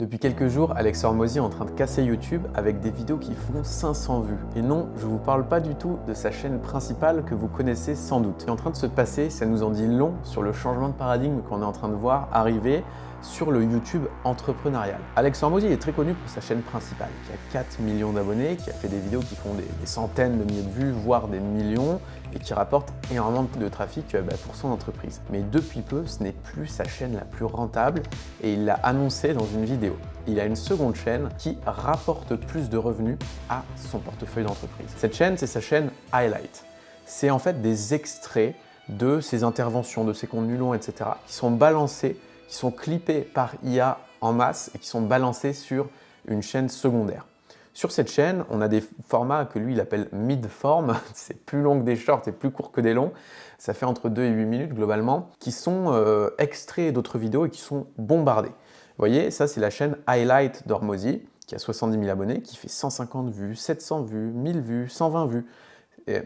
Depuis quelques jours, Alex Hormozy est en train de casser YouTube avec des vidéos qui font 500 vues. Et non, je vous parle pas du tout de sa chaîne principale que vous connaissez sans doute. Ce qui est en train de se passer, ça nous en dit long sur le changement de paradigme qu'on est en train de voir arriver sur le YouTube entrepreneurial. Alex Hormozy est très connu pour sa chaîne principale, qui a 4 millions d'abonnés, qui a fait des vidéos qui font des centaines de milliers de vues, voire des millions, et qui rapporte énormément de trafic pour son entreprise. Mais depuis peu, ce n'est plus sa chaîne la plus rentable, et il l'a annoncé dans une vidéo. Il a une seconde chaîne qui rapporte plus de revenus à son portefeuille d'entreprise. Cette chaîne, c'est sa chaîne Highlight. C'est en fait des extraits de ses interventions, de ses contenus longs, etc., qui sont balancés, qui sont clippés par IA en masse et qui sont balancés sur une chaîne secondaire. Sur cette chaîne, on a des formats que lui, il appelle mid-form, c'est plus long que des shorts et plus court que des longs, ça fait entre 2 et 8 minutes globalement, qui sont extraits d'autres vidéos et qui sont bombardés. Vous voyez, ça c'est la chaîne Highlight d'Hormozy, qui a 70 000 abonnés, qui fait 150 vues, 700 vues, 1000 vues, 120 vues,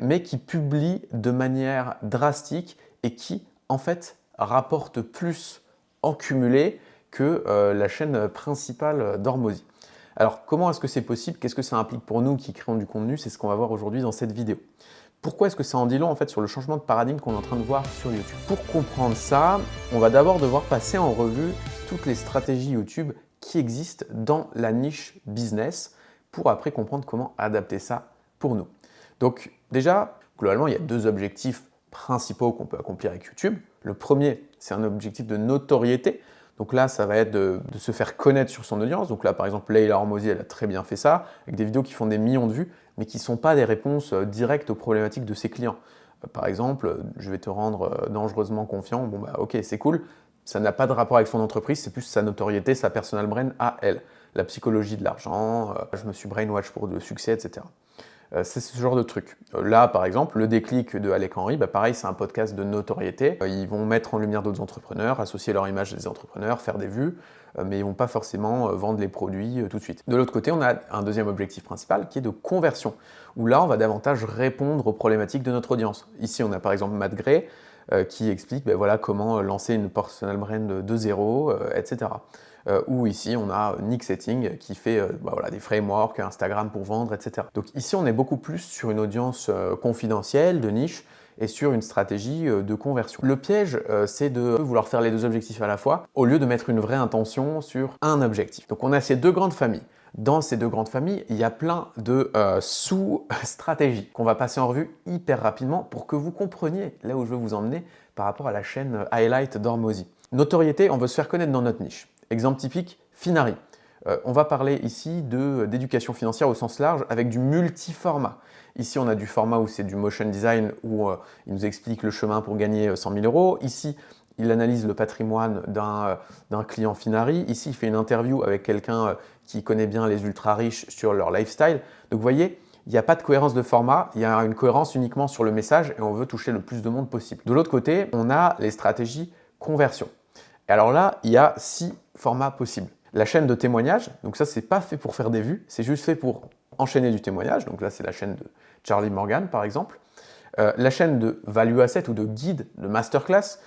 mais qui publie de manière drastique et qui, en fait, rapporte plus en cumulé que la chaîne principale d'Hormozy. Alors, comment est-ce que c'est possible? Qu'est-ce que ça implique pour nous qui créons du contenu? C'est ce qu'on va voir aujourd'hui dans cette vidéo. Pourquoi est-ce que ça en dit long en fait sur le changement de paradigme qu'on est en train de voir sur YouTube? Pour comprendre ça, on va d'abord devoir passer en revue toutes les stratégies YouTube qui existent dans la niche business pour après comprendre comment adapter ça pour nous. Donc déjà, globalement, il y a deux objectifs principaux qu'on peut accomplir avec YouTube. Le premier, c'est un objectif de notoriété. Donc là, ça va être de se faire connaître sur son audience. Donc là, par exemple, Leila Hormozy, elle a très bien fait ça, avec des vidéos qui font des millions de vues, mais qui ne sont pas des réponses directes aux problématiques de ses clients. Par exemple, je vais te rendre dangereusement confiant. Bon, bah ok, c'est cool. Ça n'a pas de rapport avec son entreprise, c'est plus sa notoriété, sa personal brand à elle. La psychologie de l'argent, je me suis brainwash pour le succès, etc. C'est ce genre de truc. Là, par exemple, le déclic de Alec Henry, pareil, c'est un podcast de notoriété. Ils vont mettre en lumière d'autres entrepreneurs, associer leur image à des entrepreneurs, faire des vues, mais ils ne vont pas forcément vendre les produits tout de suite. De l'autre côté, on a un deuxième objectif principal qui est de conversion, où là, on va davantage répondre aux problématiques de notre audience. Ici, on a par exemple Matt Gray qui explique voilà, comment lancer une personal brand de zéro, etc. Ou ici, on a Nick Setting qui fait voilà, des frameworks, Instagram pour vendre, etc. Donc ici, on est beaucoup plus sur une audience confidentielle, de niche, et sur une stratégie de conversion. Le piège, c'est de vouloir faire les deux objectifs à la fois, au lieu de mettre une vraie intention sur un objectif. Donc on a ces deux grandes familles. Dans ces deux grandes familles, il y a plein de sous-stratégies qu'on va passer en revue hyper rapidement pour que vous compreniez là où je veux vous emmener par rapport à la chaîne Highlight d'Hormozy. Notoriété, on veut se faire connaître dans notre niche. Exemple typique, Finari. On va parler ici d'éducation financière au sens large avec du multi-format. Ici, on a du format où c'est du motion design, où il nous explique le chemin pour gagner 100 000 euros. Ici, il analyse le patrimoine d'un client Finari. Ici, il fait une interview avec quelqu'un qui connaît bien les ultra riches sur leur lifestyle. Donc, vous voyez, il n'y a pas de cohérence de format, il y a une cohérence uniquement sur le message et on veut toucher le plus de monde possible. De l'autre côté, on a les stratégies conversion. Et alors là, il y a 6 formats possibles. La chaîne de témoignage, donc ça, c'est pas fait pour faire des vues, c'est juste fait pour enchaîner du témoignage. Donc là, c'est la chaîne de Charlie Morgan, par exemple. La chaîne de value asset ou de guide, de masterclass.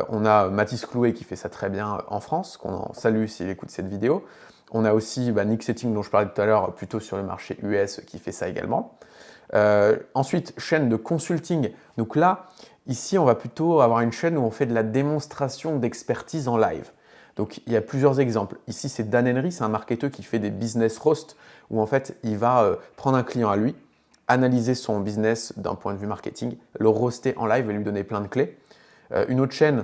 On a Mathis Clouet qui fait ça très bien en France, qu'on en salue s'il écoute cette vidéo. On a aussi Nick Setting, dont je parlais tout à l'heure, plutôt sur le marché US, qui fait ça également. Ensuite, chaîne de consulting. Donc là, ici, on va plutôt avoir une chaîne où on fait de la démonstration d'expertise en live. Donc, il y a plusieurs exemples. Ici, c'est Dan Henry, c'est un marketeur qui fait des business roasts où en fait, il va prendre un client à lui, analyser son business d'un point de vue marketing, le roaster en live et lui donner plein de clés. Une autre chaîne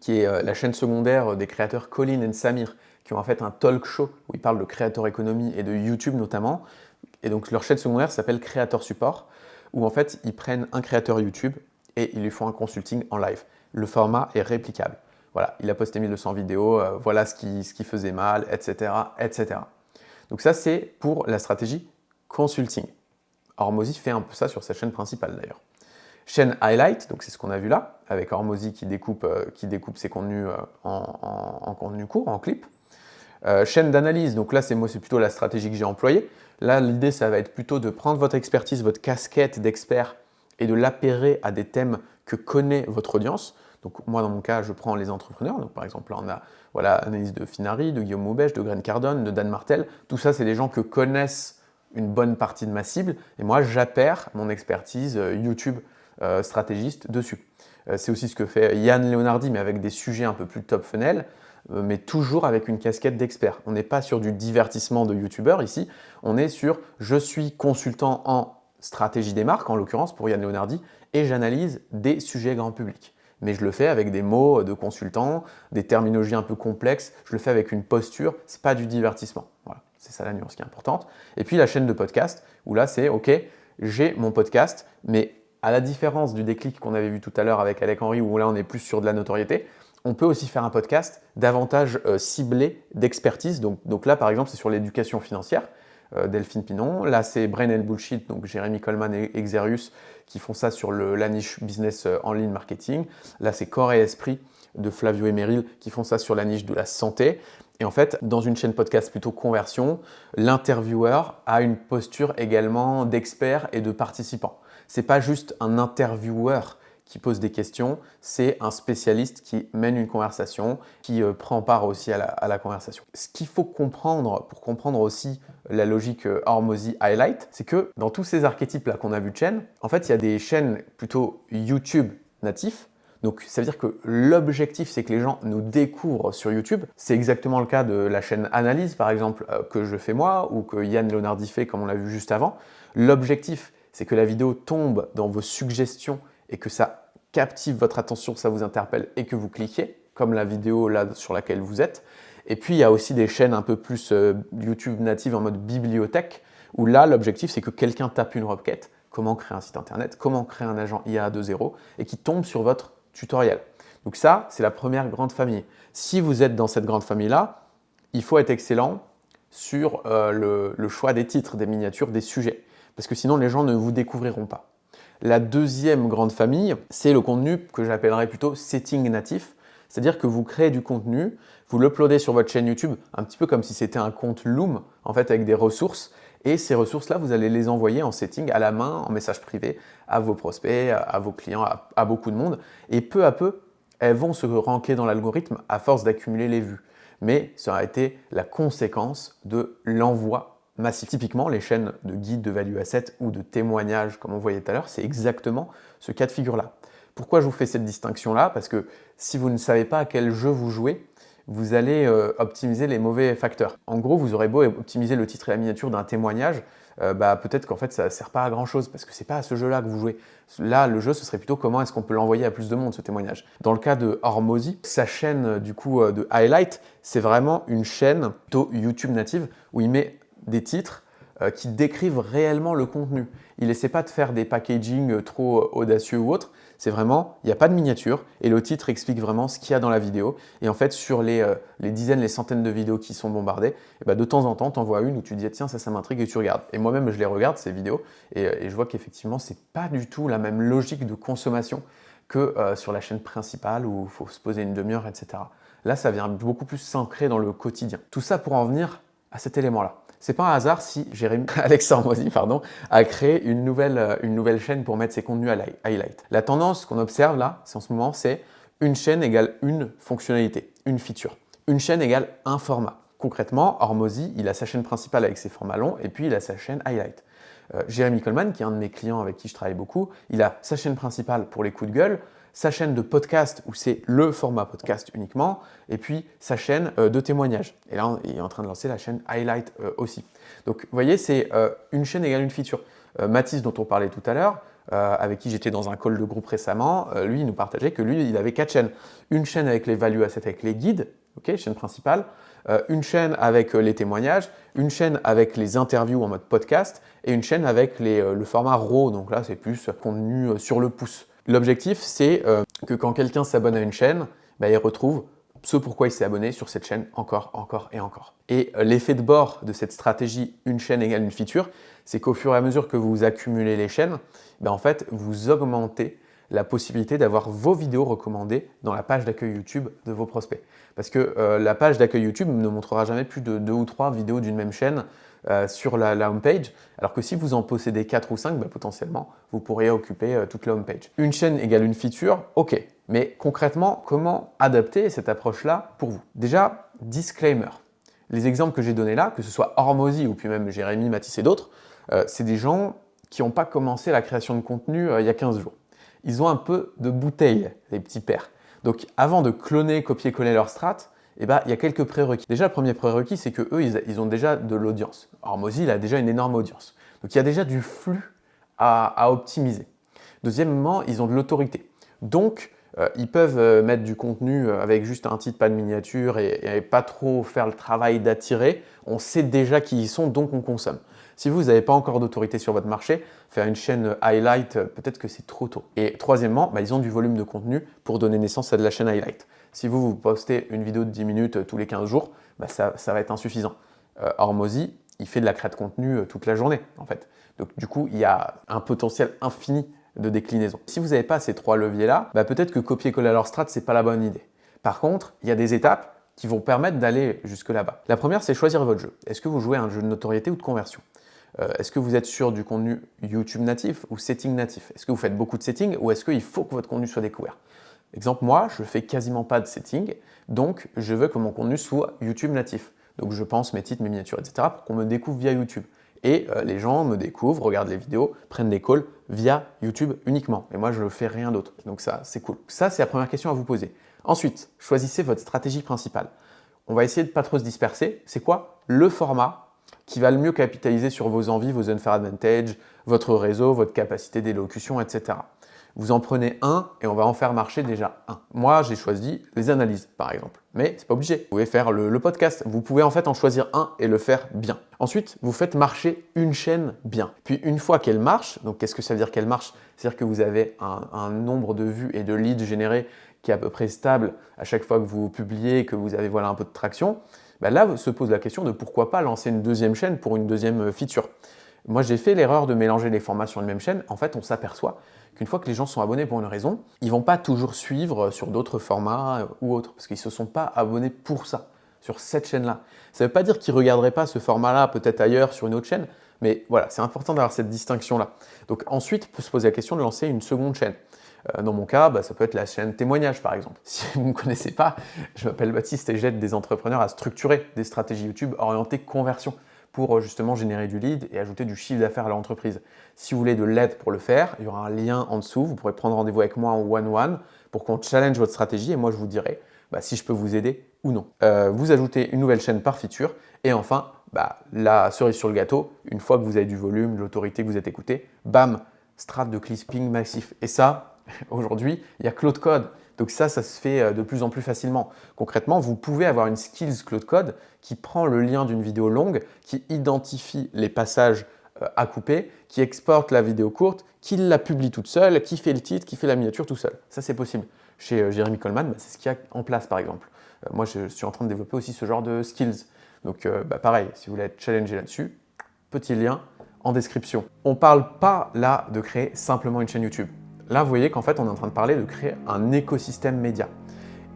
qui est la chaîne secondaire des créateurs Colin et Samir qui ont en fait un talk show où ils parlent de créateur économie et de YouTube notamment. Et donc, leur chaîne secondaire s'appelle Creator Support où en fait, ils prennent un créateur YouTube et ils lui font un consulting en live. Le format est réplicable. Voilà, il a posté 1200 vidéos, voilà ce qui faisait mal, etc., etc. Donc ça, c'est pour la stratégie consulting. Hormozy fait un peu ça sur sa chaîne principale d'ailleurs. Chaîne Highlight, donc c'est ce qu'on a vu là, avec Hormozy qui découpe ses contenus en contenu court, en clip. Chaîne d'analyse, donc là c'est plutôt la stratégie que j'ai employée. Là, l'idée, ça va être plutôt de prendre votre expertise, votre casquette d'expert et de l'appairer à des thèmes que connaît votre audience. Donc moi, dans mon cas, je prends les entrepreneurs. Donc par exemple, là, on a l'analyse de Finari, de Guillaume Maubèche, de Grant Cardone, de Dan Martel. Tout ça, c'est des gens que connaissent une bonne partie de ma cible. Et moi, j'appaire mon expertise YouTube stratégiste dessus. C'est aussi ce que fait Yann Leonardi, mais avec des sujets un peu plus top funnel, mais toujours avec une casquette d'expert. On n'est pas sur du divertissement de youtubeur ici, on est sur je suis consultant en stratégie des marques, en l'occurrence pour Yann Leonardi, et j'analyse des sujets grand public. Mais je le fais avec des mots de consultant, des terminologies un peu complexes, je le fais avec une posture, c'est pas du divertissement. Voilà, c'est ça la nuance qui est importante. Et puis la chaîne de podcast, où là c'est ok, j'ai mon podcast, mais à la différence du déclic qu'on avait vu tout à l'heure avec Alec Henry, où là on est plus sur de la notoriété, on peut aussi faire un podcast davantage ciblé d'expertise. Donc là, par exemple, c'est sur l'éducation financière, Delphine Pinon. Là, c'est Brain and Bullshit, donc Jérémy Coleman et Xerius qui font ça sur la niche business en ligne marketing. Là, c'est Corps et Esprit de Flavio et Meryl qui font ça sur la niche de la santé. Et en fait, dans une chaîne podcast plutôt conversion, l'intervieweur a une posture également d'expert et de participant. C'est pas juste un intervieweur qui pose des questions, c'est un spécialiste qui mène une conversation, qui prend part aussi à la conversation. Ce qu'il faut comprendre pour comprendre aussi la logique Hormozi Highlight, c'est que dans tous ces archétypes-là qu'on a vu de chaînes, en fait, il y a des chaînes plutôt YouTube natifs. Donc ça veut dire que l'objectif, c'est que les gens nous découvrent sur YouTube. C'est exactement le cas de la chaîne Analyse, par exemple, que je fais moi, ou que Yann Leonardi fait, comme on l'a vu juste avant. L'objectif, c'est que la vidéo tombe dans vos suggestions et que ça captive votre attention, ça vous interpelle et que vous cliquez, comme la vidéo là sur laquelle vous êtes. Et puis, il y a aussi des chaînes un peu plus YouTube natives en mode bibliothèque, où là, l'objectif, c'est que quelqu'un tape une requête, comment créer un site internet, comment créer un agent IA 2.0, et qui tombe sur votre tutoriel. Donc ça, c'est la première grande famille. Si vous êtes dans cette grande famille-là, il faut être excellent sur le choix des titres, des miniatures, des sujets, parce que sinon, les gens ne vous découvriront pas. La deuxième grande famille, c'est le contenu que j'appellerais plutôt setting natif, c'est-à-dire que vous créez du contenu, vous l'uploadez sur votre chaîne YouTube, un petit peu comme si c'était un compte Loom, en fait avec des ressources, et ces ressources-là, vous allez les envoyer en setting à la main, en message privé, à vos prospects, à vos clients, à beaucoup de monde, et peu à peu, elles vont se ranker dans l'algorithme à force d'accumuler les vues. Mais ça a été la conséquence de l'envoi massif. Typiquement, les chaînes de guides de value asset ou de témoignages, comme on voyait tout à l'heure, c'est exactement ce cas de figure-là. Pourquoi je vous fais cette distinction-là? Parce que si vous ne savez pas à quel jeu vous jouez, vous allez optimiser les mauvais facteurs. En gros, vous aurez beau optimiser le titre et la miniature d'un témoignage, peut-être qu'en fait ça ne sert pas à grand-chose parce que c'est pas à ce jeu-là que vous jouez. Là, le jeu, ce serait plutôt comment est-ce qu'on peut l'envoyer à plus de monde, ce témoignage. Dans le cas de Hormozi, sa chaîne du coup de Highlight, c'est vraiment une chaîne plutôt YouTube native où il met des titres qui décrivent réellement le contenu. Il n'essaie pas de faire des packaging trop audacieux ou autres. C'est vraiment, il n'y a pas de miniature et le titre explique vraiment ce qu'il y a dans la vidéo. Et en fait, sur les dizaines, les centaines de vidéos qui sont bombardées, de temps en temps, tu en vois une où tu te dis tiens, ça m'intrigue et tu regardes. Et moi-même, je les regarde, ces vidéos, et je vois qu'effectivement, ce n'est pas du tout la même logique de consommation que sur la chaîne principale où il faut se poser une demi-heure, etc. Là, ça vient beaucoup plus s'ancrer dans le quotidien. Tout ça pour en venir à cet élément-là. C'est pas un hasard si Alex Hormozi a créé une nouvelle chaîne pour mettre ses contenus à highlight. La tendance qu'on observe là, en ce moment, c'est une chaîne égale une fonctionnalité, une feature. Une chaîne égale un format. Concrètement, Hormozi, il a sa chaîne principale avec ses formats longs et puis il a sa chaîne highlight. Jérémy Coleman, qui est un de mes clients avec qui je travaille beaucoup, il a sa chaîne principale pour les coups de gueule, sa chaîne de podcast où c'est le format podcast uniquement, et puis sa chaîne de témoignages. Et là, il est en train de lancer la chaîne Highlight aussi. Donc, vous voyez, c'est une chaîne égale une feature. Mathis, dont on parlait tout à l'heure, avec qui j'étais dans un call de groupe récemment, lui, il nous partageait que lui, il avait 4 chaînes. Une chaîne avec les value assets, avec les guides, chaîne principale, une chaîne avec les témoignages, une chaîne avec les interviews en mode podcast, et une chaîne avec le format RAW, donc là, c'est plus contenu sur le pouce. L'objectif, c'est que quand quelqu'un s'abonne à une chaîne, il retrouve ce pourquoi il s'est abonné sur cette chaîne encore et encore. Et l'effet de bord de cette stratégie une chaîne égale une feature, c'est qu'au fur et à mesure que vous accumulez les chaînes, en fait, vous augmentez la possibilité d'avoir vos vidéos recommandées dans la page d'accueil YouTube de vos prospects. Parce que la page d'accueil YouTube ne montrera jamais plus de 2 ou 3 vidéos d'une même chaîne sur la homepage, alors que si vous en possédez 4 ou 5, potentiellement, vous pourriez occuper toute la homepage. Une chaîne égale une feature, ok, Mais concrètement, comment adapter cette approche-là pour vous? Déjà, disclaimer. Les exemples que j'ai donnés là, que ce soit Hormozy ou puis même Jérémy, Mathis et d'autres, c'est des gens qui n'ont pas commencé la création de contenu il y a 15 jours. Ils ont un peu de bouteille, les petits pères. Donc avant de cloner, copier-coller leur strat, il y a quelques prérequis. Déjà, le premier prérequis, c'est qu'eux, ils ont déjà de l'audience. Hormozy, il a déjà une énorme audience. Donc il y a déjà du flux à optimiser. Deuxièmement, ils ont de l'autorité. Donc, ils peuvent mettre du contenu avec juste un titre, pas de miniature et pas trop faire le travail d'attirer. On sait déjà qui ils sont, donc on consomme. Si vous n'avez pas encore d'autorité sur votre marché, faire une chaîne highlight, peut-être que c'est trop tôt. Et troisièmement, ils ont du volume de contenu pour donner naissance à de la chaîne highlight. Si vous postez une vidéo de 10 minutes tous les 15 jours, ça va être insuffisant. Hormozy, il fait de la création de contenu toute la journée, en fait. Donc du coup, il y a un potentiel infini de déclinaison. Si vous n'avez pas ces trois leviers-là, peut-être que copier-coller leur strat, c'est pas la bonne idée. Par contre, il y a des étapes qui vont permettre d'aller jusque là-bas. La première, c'est choisir votre jeu. Est-ce que vous jouez à un jeu de notoriété ou de conversion? Est-ce que vous êtes sur du contenu YouTube natif ou setting natif? Est-ce que vous faites beaucoup de setting ou est-ce qu'il faut que votre contenu soit découvert? Exemple, moi, je fais quasiment pas de setting, donc je veux que mon contenu soit YouTube natif. Donc je pense mes titres, mes miniatures, etc. pour qu'on me découvre via YouTube. Et les gens me découvrent, regardent les vidéos, prennent des calls via YouTube uniquement. Et moi, je ne fais rien d'autre. Donc ça, c'est cool. Ça, c'est la première question à vous poser. Ensuite, choisissez votre stratégie principale. On va essayer de ne pas trop se disperser. C'est quoi le format qui va le mieux capitaliser sur vos envies, vos unfair advantage, votre réseau, votre capacité d'élocution, etc. Vous en prenez un et on va en faire marcher déjà un. Moi, j'ai choisi les analyses, par exemple. Mais c'est pas obligé. Vous pouvez faire le podcast. Vous pouvez en fait en choisir un et le faire bien. Ensuite, vous faites marcher une chaîne bien. Puis une fois qu'elle marche, donc qu'est-ce que ça veut dire qu'elle marche? C'est-à-dire que vous avez un nombre de vues et de leads générés qui est à peu près stable à chaque fois que vous publiez et que vous avez un peu de traction. Là, se pose la question de pourquoi pas lancer une deuxième chaîne pour une deuxième feature. Moi, j'ai fait l'erreur de mélanger les formats sur une même chaîne. En fait, on s'aperçoit qu'une fois que les gens sont abonnés pour une raison, ils ne vont pas toujours suivre sur d'autres formats ou autres, parce qu'ils ne se sont pas abonnés pour ça, sur cette chaîne-là. Ça ne veut pas dire qu'ils ne regarderaient pas ce format-là peut-être ailleurs sur une autre chaîne, mais voilà, c'est important d'avoir cette distinction-là. Donc ensuite, on peut se poser la question de lancer une seconde chaîne. Dans mon cas, ça peut être la chaîne témoignage par exemple. Si vous ne me connaissez pas, je m'appelle Baptiste et j'aide des entrepreneurs à structurer des stratégies YouTube orientées conversion pour justement générer du lead et ajouter du chiffre d'affaires à l'entreprise. Si vous voulez de l'aide pour le faire, il y aura un lien en dessous. Vous pourrez prendre rendez-vous avec moi en one-one pour qu'on challenge votre stratégie et moi je vous dirai si je peux vous aider ou non. Vous ajoutez une nouvelle chaîne par feature et enfin, la cerise sur le gâteau, une fois que vous avez du volume, de l'autorité, que vous êtes écouté, bam, strat de clipping massif. Et ça, aujourd'hui, il y a Claude Code. Donc ça se fait de plus en plus facilement. Concrètement, vous pouvez avoir une skills Claude Code qui prend le lien d'une vidéo longue, qui identifie les passages à couper, qui exporte la vidéo courte, qui la publie toute seule, qui fait le titre, qui fait la miniature tout seul. Ça, c'est possible. Chez Jérémy Coleman, c'est ce qu'il y a en place, par exemple. Moi, je suis en train de développer aussi ce genre de skills. Donc, pareil, si vous voulez être challengé là-dessus, petit lien en description. On ne parle pas là de créer simplement une chaîne YouTube. Là, vous voyez qu'en fait, on est en train de parler de créer un écosystème média.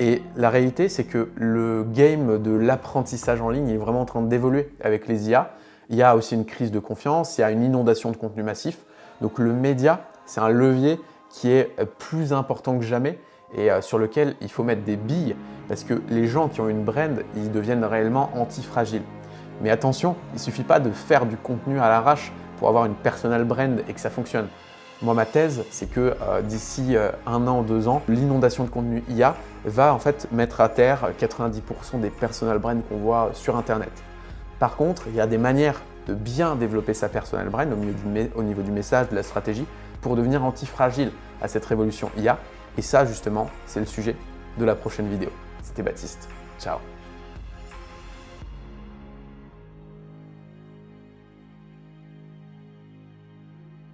Et la réalité, c'est que le game de l'apprentissage en ligne est vraiment en train d'évoluer avec les IA. Il y a aussi une crise de confiance, il y a une inondation de contenu massif. Donc le média, c'est un levier qui est plus important que jamais et sur lequel il faut mettre des billes parce que les gens qui ont une brand, ils deviennent réellement antifragiles. Mais attention, il ne suffit pas de faire du contenu à l'arrache pour avoir une personal brand et que ça fonctionne. Moi, ma thèse, c'est que d'ici 1 an, 2 ans, l'inondation de contenu IA va en fait mettre à terre 90% des personal brands qu'on voit sur Internet. Par contre, il y a des manières de bien développer sa personal brand au niveau du message, de la stratégie, pour devenir antifragile à cette révolution IA. Et ça, justement, c'est le sujet de la prochaine vidéo. C'était Baptiste. Ciao.